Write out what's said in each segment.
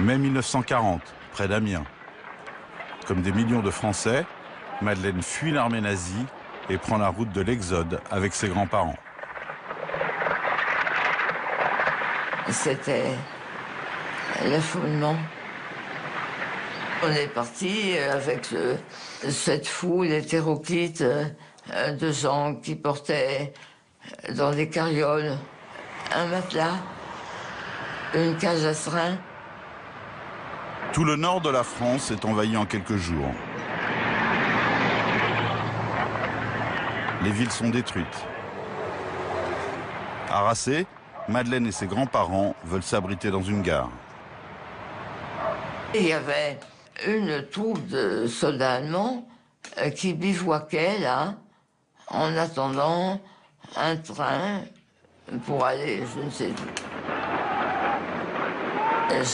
Mai 1940, près d'Amiens. Comme des millions de Français, Madeleine fuit l'armée nazie et prend la route de l'exode avec ses grands-parents. C'était l'affolement. On est parti avec cette foule hétéroclite de gens qui portaient dans des carrioles un matelas, une cage à serin. Tout le nord de la France est envahi en quelques jours. Les villes sont détruites. Harassés, Madeleine et ses grands-parents veulent s'abriter dans une gare. Il y avait une troupe de soldats allemands qui bivouaquaient là, en attendant un train pour aller je ne sais où.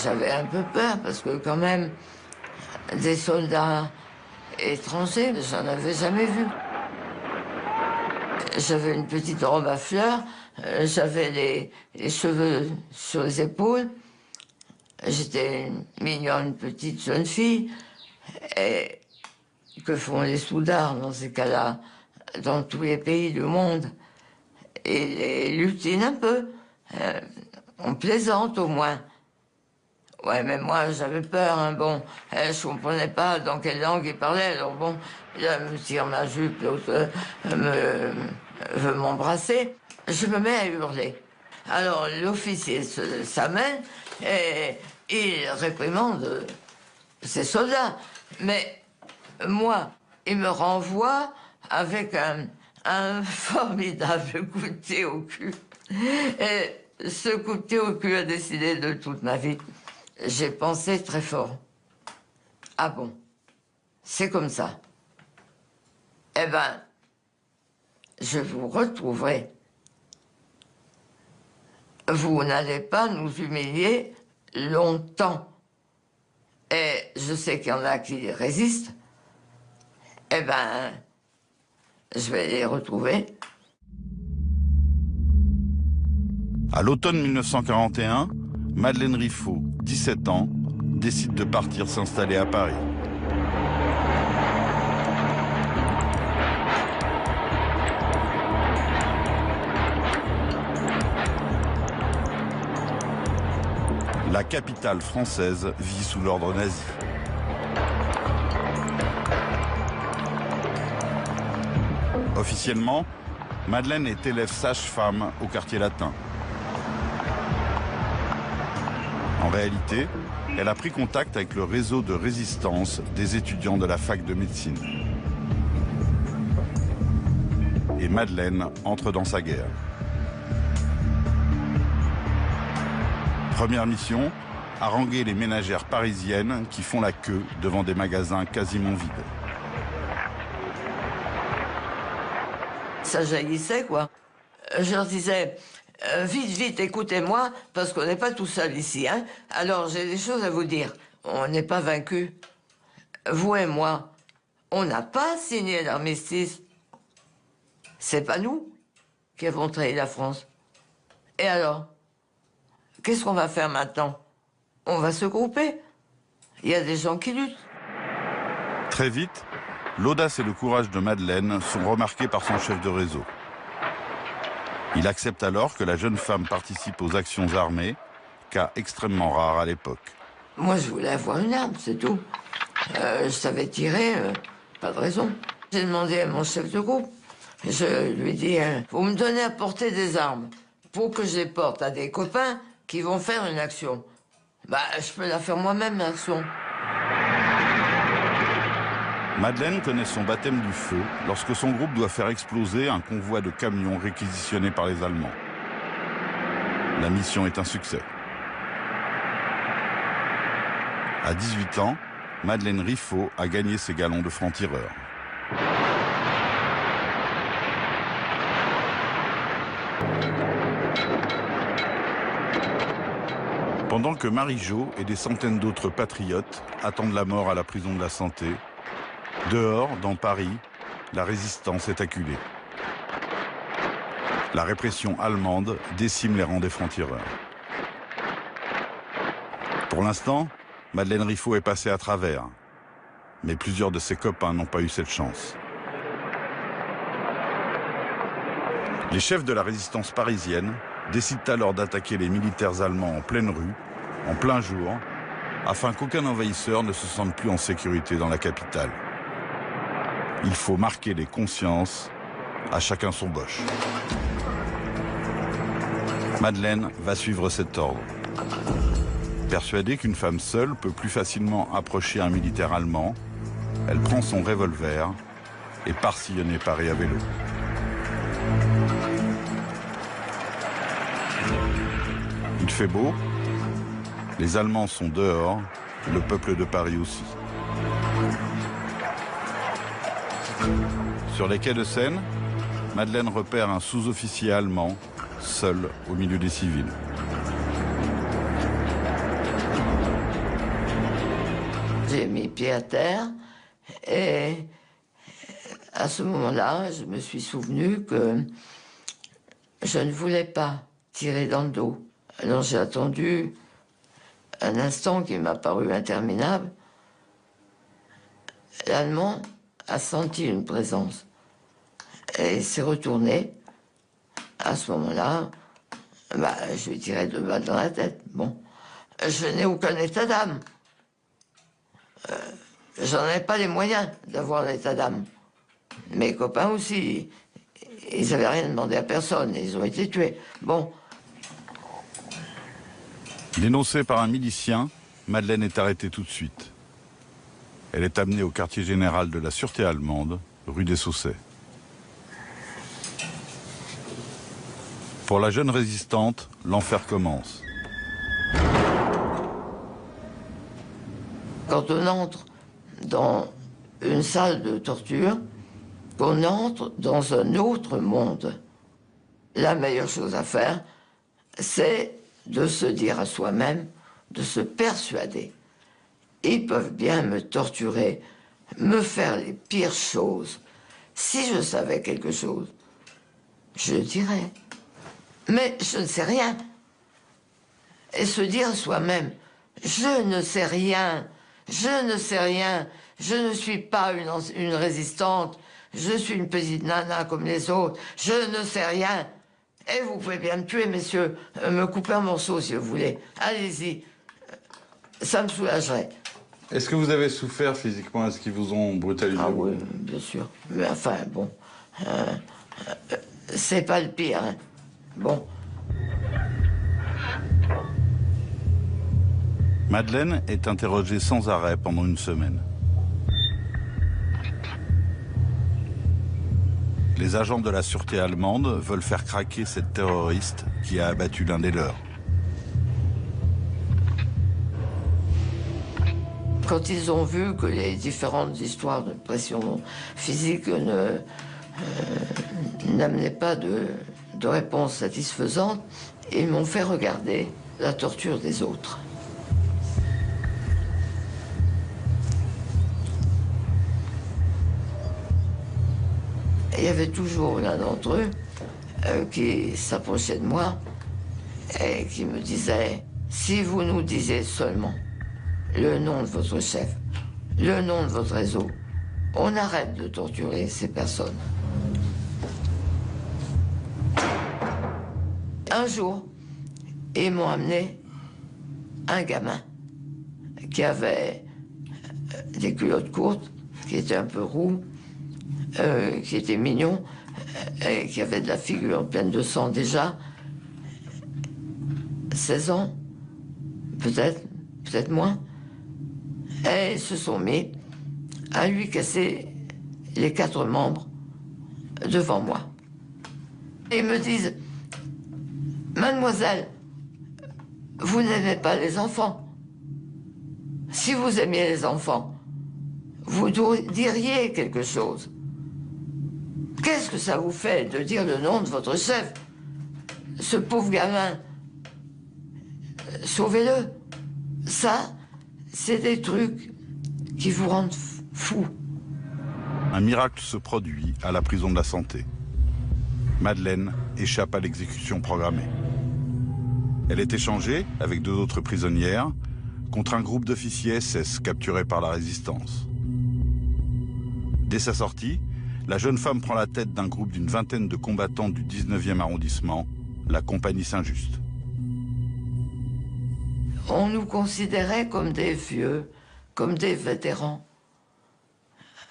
J'avais un peu peur parce que quand même, des soldats étrangers, j'en avais jamais vu. J'avais une petite robe à fleurs, j'avais les cheveux sur les épaules. J'étais mignonne, une petite jeune fille. Et que font les soudards dans ces cas-là, dans tous les pays du monde? Ils les lutinent un peu. On plaisante au moins. Ouais, mais moi j'avais peur, hein, bon. Je comprenais pas dans quelle langue ils parlaient, alors bon, l'un me tire ma jupe, l'autre veut m'embrasser. Je me mets à hurler. Alors l'officier s'amène et il réprimande ses soldats. Mais moi, il me renvoie avec un formidable coup de pied au cul. Et ce coup de pied au cul a décidé de toute ma vie. J'ai pensé très fort. Ah bon, c'est comme ça. Eh ben, je vous retrouverai. Vous n'allez pas nous humilier longtemps. Et je sais qu'il y en a qui résistent. Eh ben, je vais les retrouver. À l'automne 1941, Madeleine Riffaut, 17 ans, décide de partir s'installer à Paris. La capitale française vit sous l'ordre nazi. Officiellement, Madeleine est élève sage-femme au quartier latin. En réalité, elle a pris contact avec le réseau de résistance des étudiants de la fac de médecine. Et Madeleine entre dans sa guerre. Première mission, haranguer les ménagères parisiennes qui font la queue devant des magasins quasiment vides. Ça jaillissait, quoi. Je leur disais, vite, vite, écoutez-moi, parce qu'on n'est pas tout seul ici, hein. Alors, j'ai des choses à vous dire. On n'est pas vaincus. Vous et moi, on n'a pas signé l'armistice. C'est pas nous qui avons trahi la France. Et alors? Qu'est-ce qu'on va faire maintenant? On va se grouper. Il y a des gens qui luttent. Très vite, l'audace et le courage de Madeleine sont remarqués par son chef de réseau. Il accepte alors que la jeune femme participe aux actions armées, cas extrêmement rare à l'époque. Moi, je voulais avoir une arme, c'est tout. Je savais tirer, pas de raison. J'ai demandé à mon chef de groupe. Je lui dis, vous me donnez à porter des armes pour que je les porte à des copains qui vont faire une action. Bah, je peux la faire moi-même, l'action. Madeleine connaît son baptême du feu lorsque son groupe doit faire exploser un convoi de camions réquisitionnés par les Allemands. La mission est un succès. À 18 ans, Madeleine Riffaut a gagné ses galons de franc-tireur. Pendant que Marie-Jo et des centaines d'autres patriotes attendent la mort à la prison de la Santé, dehors, dans Paris, la résistance est acculée. La répression allemande décime les rangs des francs-tireurs. Pour l'instant, Madeleine Riffaut est passée à travers. Mais plusieurs de ses copains n'ont pas eu cette chance. Les chefs de la résistance parisienne décident alors d'attaquer les militaires allemands en pleine rue, en plein jour, afin qu'aucun envahisseur ne se sente plus en sécurité dans la capitale. Il faut marquer les consciences, à chacun son boche. Madeleine va suivre cet ordre. Persuadée qu'une femme seule peut plus facilement approcher un militaire allemand, elle prend son revolver et part sillonner Paris à vélo. Il fait beau, les Allemands sont dehors, le peuple de Paris aussi. Sur les quais de Seine, Madeleine repère un sous-officier allemand, seul au milieu des civils. J'ai mis pied à terre et à ce moment-là, je me suis souvenu que je ne voulais pas tirer dans le dos. Alors j'ai attendu un instant qui m'a paru interminable. L'Allemand a senti une présence et s'est retourné. À ce moment-là, je lui tirais 2 balles dans la tête. Bon, je n'ai aucun état d'âme. J'en ai pas les moyens d'avoir l'état d'âme. Mes copains aussi, ils n'avaient rien demandé à personne, ils ont été tués. Bon. Dénoncée par un milicien, Madeleine est arrêtée tout de suite. Elle est amenée au quartier général de la Sûreté allemande, rue des Saussets. Pour la jeune résistante, l'enfer commence. Quand on entre dans une salle de torture, qu'on entre dans un autre monde, la meilleure chose à faire, c'est de se dire à soi-même, de se persuader. Ils peuvent bien me torturer, me faire les pires choses. Si je savais quelque chose, je le dirais. Mais je ne sais rien. Et se dire à soi-même, je ne sais rien, je ne sais rien, je ne suis pas une résistante, je suis une petite nana comme les autres, je ne sais rien. Et vous pouvez bien me tuer, messieurs, me couper en morceaux si vous voulez. Allez-y, ça me soulagerait. Est-ce que vous avez souffert physiquement? Est-ce qu'ils vous ont brutalisé? Ah oui, bien sûr. Mais enfin, bon, c'est pas le pire, hein. Bon. Madeleine est interrogée sans arrêt pendant une semaine. Les agents de la sûreté allemande veulent faire craquer cette terroriste qui a abattu l'un des leurs. Quand ils ont vu que les différentes histoires de pression physique n'amenaient pas de réponse satisfaisante, ils m'ont fait regarder la torture des autres. Il y avait toujours l'un d'entre eux qui s'approchait de moi et qui me disait « Si vous nous disiez seulement le nom de votre chef, le nom de votre réseau, on arrête de torturer ces personnes. » Un jour, ils m'ont amené un gamin qui avait des culottes courtes, qui était un peu roux, qui était mignon, et qui avait de la figure pleine de sang déjà. 16 ans, peut-être moins. Et ils se sont mis à lui casser les 4 membres devant moi. Et ils me disent, mademoiselle, vous n'aimez pas les enfants. Si vous aimiez les enfants, vous diriez quelque chose. Qu'est-ce que ça vous fait de dire le nom de votre chef? Ce pauvre gamin, sauvez-le. Ça, c'est des trucs qui vous rendent fou. Un miracle se produit à la prison de la Santé. Madeleine échappe à l'exécution programmée. Elle est échangée avec 2 autres prisonnières contre un groupe d'officiers SS capturés par la résistance. Dès sa sortie, la jeune femme prend la tête d'un groupe d'une vingtaine de combattants du 19e arrondissement, la Compagnie Saint-Just. On nous considérait comme des vieux, comme des vétérans.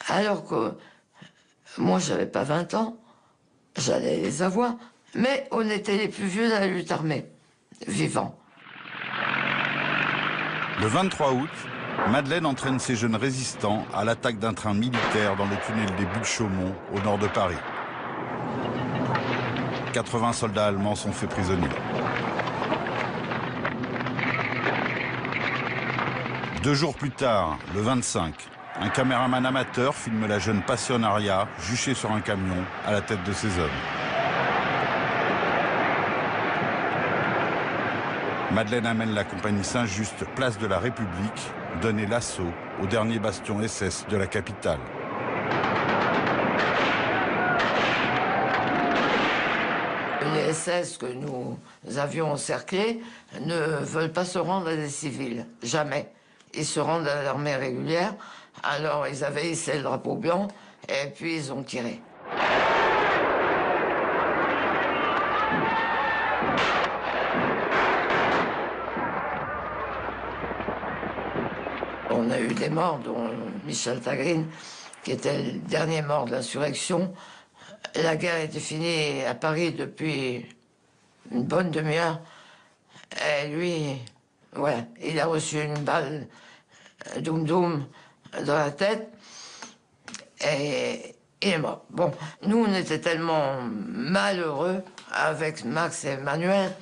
Alors que moi, j'avais pas 20 ans, j'allais les avoir, mais on était les plus vieux de la lutte armée, vivants. Le 23 août, Madeleine entraîne ses jeunes résistants à l'attaque d'un train militaire dans le tunnel des Buttes-Chaumont, au nord de Paris. 80 soldats allemands sont faits prisonniers. 2 jours plus tard, le 25, un caméraman amateur filme la jeune Passionaria juchée sur un camion à la tête de ses hommes. Madeleine amène la Compagnie Saint-Just place de la République, donner l'assaut au dernier bastion SS de la capitale. Les SS que nous avions encerclés ne veulent pas se rendre à des civils, jamais. Ils se rendent à l'armée régulière, alors ils avaient hissé le drapeau blanc et puis ils ont tiré. On a eu des morts, dont Michel Tagrine, qui était le dernier mort de l'insurrection. La guerre était finie à Paris depuis une bonne demi-heure. Et lui, ouais, il a reçu une balle doum-doum dans la tête. Et il est mort. Bon, nous, on était tellement malheureux avec Max et Emmanuel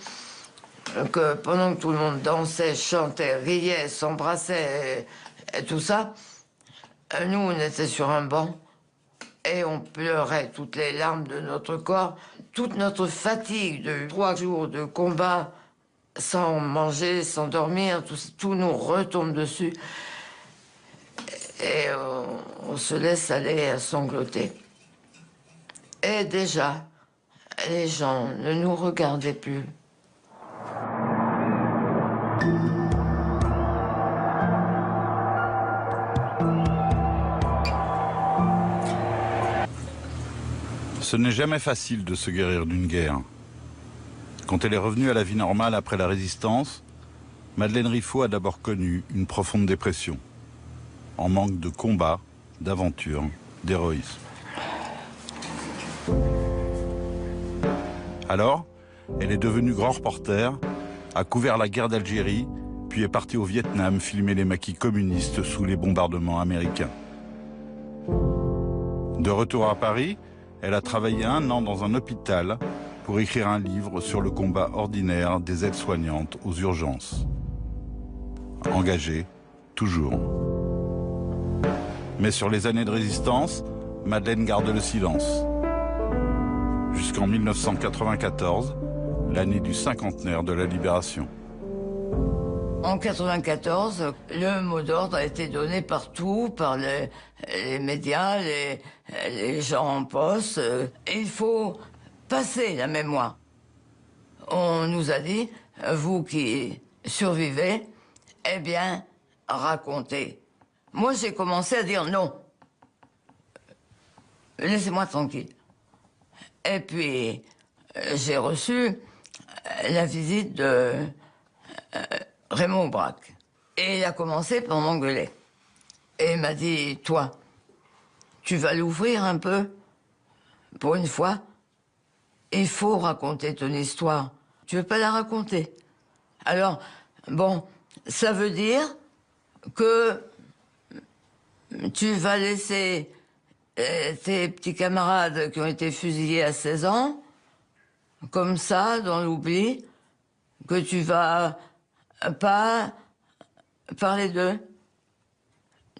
que pendant que tout le monde dansait, chantait, riait, s'embrassait et tout ça, nous, on était sur un banc et on pleurait toutes les larmes de notre corps, toute notre fatigue de 3 jours de combat sans manger, sans dormir, tout nous retombe dessus. Et on se laisse aller à sangloter. Et déjà, les gens ne nous regardaient plus. Ce n'est jamais facile de se guérir d'une guerre. Quand elle est revenue à la vie normale après la résistance, Madeleine Riffaut a d'abord connu une profonde dépression, en manque de combat, d'aventure, d'héroïsme. Alors, elle est devenue grand reporter, a couvert la guerre d'Algérie, puis est partie au Vietnam filmer les maquis communistes sous les bombardements américains. De retour à Paris, elle a travaillé 1 an dans un hôpital pour écrire un livre sur le combat ordinaire des aides-soignantes aux urgences. Engagée, toujours. Mais sur les années de résistance, Madeleine garde le silence. Jusqu'en 1994, l'année du cinquantenaire de la Libération. En 1994, le mot d'ordre a été donné partout, par les médias, les gens en poste. Il faut passer la mémoire. On nous a dit, vous qui survivez, eh bien, racontez. Moi, j'ai commencé à dire non. Laissez-moi tranquille. Et puis, j'ai reçu la visite de Raymond Aubrac. Et il a commencé par m'engueuler. Et il m'a dit, toi, tu vas l'ouvrir un peu, pour une fois. Il faut raconter ton histoire. Tu veux pas la raconter? Alors, bon, ça veut dire que tu vas laisser tes petits camarades qui ont été fusillés à 16 ans, comme ça, dans l'oubli, que tu vas pas parler d'eux.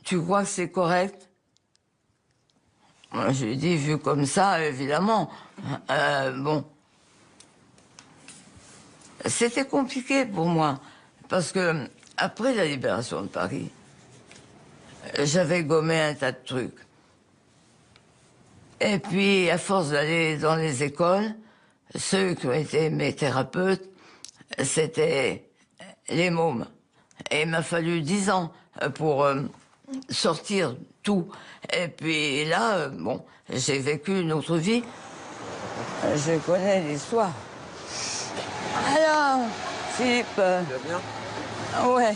Tu crois que c'est correct? Moi, je lui ai dit, vu comme ça, évidemment. Bon. C'était compliqué pour moi, parce que après la libération de Paris, j'avais gommé un tas de trucs. Et puis, à force d'aller dans les écoles, ceux qui ont été mes thérapeutes, c'était les mômes. Et il m'a fallu 10 ans pour sortir tout. Et puis là, bon, j'ai vécu une autre vie. Je connais l'histoire. Alors, Philippe... Tu vas bien? Ouais.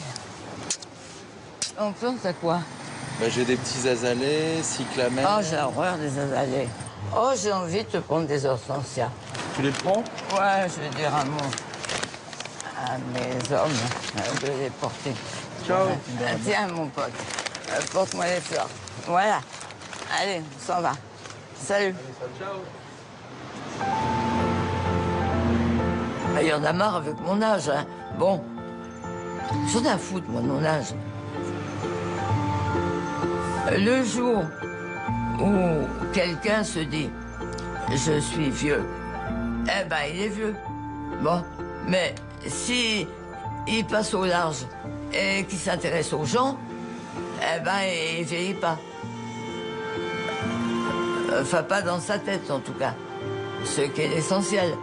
On plante à quoi? Bah, j'ai des petits azalées, cyclamens. Oh, j'ai horreur des azalées. Oh, j'ai envie de te prendre des hortensias. Tu les prends? Ouais, je vais dire un mot à mes hommes de les porter. Ciao. Tiens, mon pote, porte-moi les fleurs. Voilà. Allez, on s'en va. Salut. Ciao. Il y en a marre avec mon âge, hein. Bon, j'en ai à foutre, moi, de mon âge. Le jour où quelqu'un se dit « je suis vieux », eh ben, il est vieux. Bon, mais si il passe au large et qu'il s'intéresse aux gens, eh ben, il vieillit pas. Enfin, pas dans sa tête, en tout cas. Ce qui est l'essentiel.